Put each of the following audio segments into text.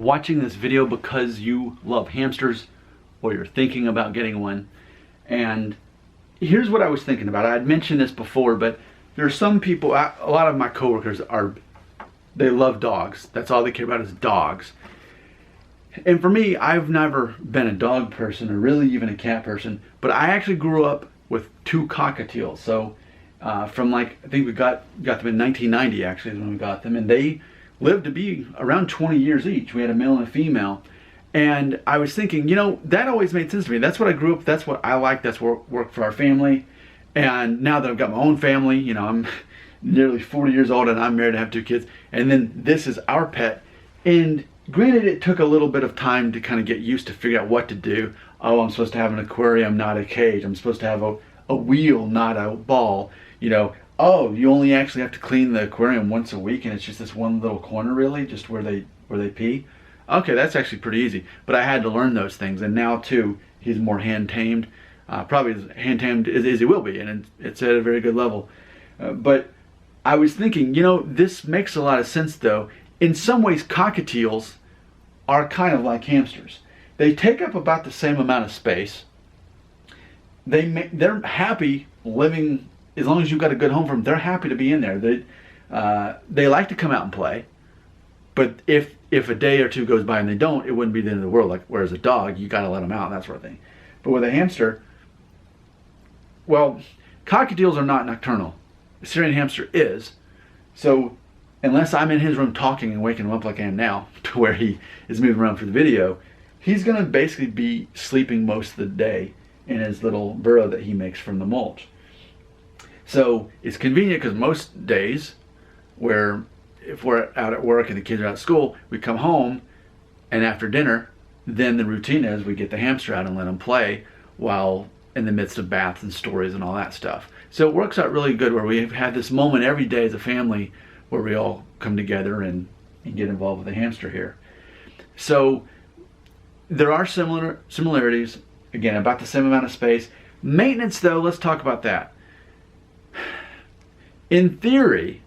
watching this video because you love hamsters or you're thinking about getting one. And here's what I was thinking about. I had mentioned this before, but there are some people, a lot of my coworkers they love dogs. That's all they care about is dogs. And for me, I've never been a dog person or really even a cat person, but I actually grew up with 2 cockatiels. So from I think we got them in 1990 actually is when we got them, and they lived to be around 20 years each. We had a male and a female. And I was thinking, that always made sense to me. That's what I grew up, that's what I like, that's what worked for our family. And now that I've got my own family, I'm nearly 40 years old and I'm married and have 2 kids. And then this is our pet. And granted, it took a little bit of time to kind of get used to figure out what to do. Oh, I'm supposed to have an aquarium, not a cage. I'm supposed to have a wheel, not a ball. Oh, you only actually have to clean the aquarium once a week and it's just this one little corner really, just where they pee. Okay, that's actually pretty easy. But I had to learn those things, and now too, he's more hand-tamed. Probably as hand-tamed as he will be, and it's at a very good level. But I was thinking, this makes a lot of sense though. In some ways, cockatiels are kind of like hamsters. They take up about the same amount of space. They're happy living, as long as you've got a good home for them, they're happy to be in there. They like to come out and play. But if a day or 2 goes by and they don't, it wouldn't be the end of the world. Like, whereas a dog, you got to let them out, that sort of thing. But with a hamster, well, cockatiels are not nocturnal. A Syrian hamster is. So unless I'm in his room talking and waking him up like I am now, to where he is moving around for the video, he's going to basically be sleeping most of the day in his little burrow that he makes from the mulch. So it's convenient because most days, where if we're out at work and the kids are out at school, we come home and after dinner, then the routine is we get the hamster out and let him play while in the midst of baths and stories and all that stuff. So it works out really good where we've had this moment every day as a family where we all come together and get involved with the hamster here. So there are similarities, again, about the same amount of space. Maintenance though, let's talk about that. In theory,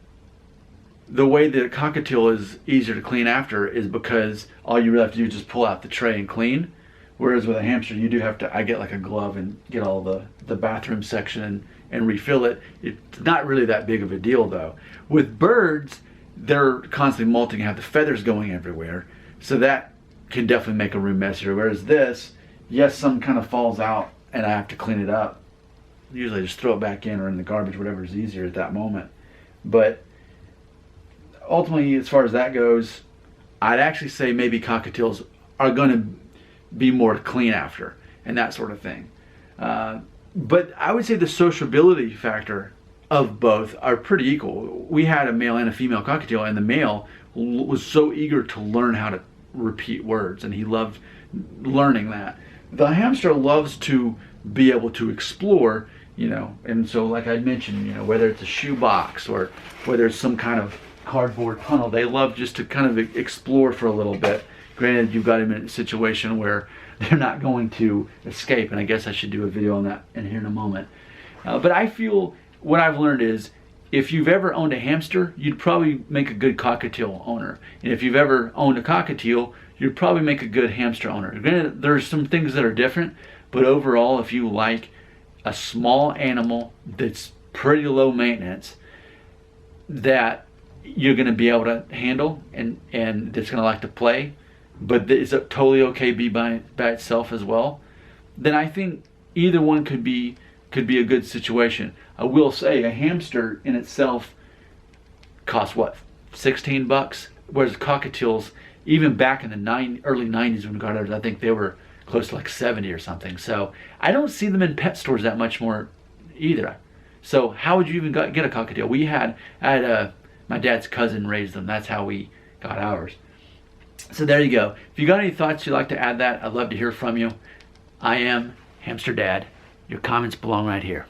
the way that a cockatiel is easier to clean after is because all you really have to do is just pull out the tray and clean. Whereas with a hamster, you do have to, I get like a glove and get all the bathroom section and refill it. It's not really that big of a deal though. With birds, they're constantly molting and have the feathers going everywhere. So that can definitely make a room messier. Whereas this, yes, some kind of falls out and I have to clean it up. Usually I just throw it back in or in the garbage, whatever is easier at that moment. But ultimately, as far as that goes, I'd actually say maybe cockatiels are going to be more clean after and that sort of thing. But I would say the sociability factor of both are pretty equal. We had a male and a female cockatiel, and the male was so eager to learn how to repeat words, and he loved learning that. The hamster loves to be able to explore, and so like I mentioned, whether it's a shoe box or whether it's some kind of cardboard tunnel, they love just to kind of explore for a little bit. Granted, you've got them in a situation where they're not going to escape, and I guess I should do a video on that in here in a moment. But I feel what I've learned is if you've ever owned a hamster, you'd probably make a good cockatiel owner. And if you've ever owned a cockatiel, you'd probably make a good hamster owner. Granted, there's some things that are different, but overall, if you like a small animal that's pretty low maintenance, that you're going to be able to handle and that's going to like to play, but is totally okay be by itself as well, then I think either one could be a good situation. I will say a hamster in itself costs what, $16, whereas cockatiels, even back in the early 90s when we got ours, I think they were close to like 70 or something. So I don't see them in pet stores that much more either. So how would you even get a cockatiel? I had my dad's cousin raised them. That's how we got ours. So there you go. If you got any thoughts you'd like to add that, I'd love to hear from you. I am Hamster Dad. Your comments belong right here.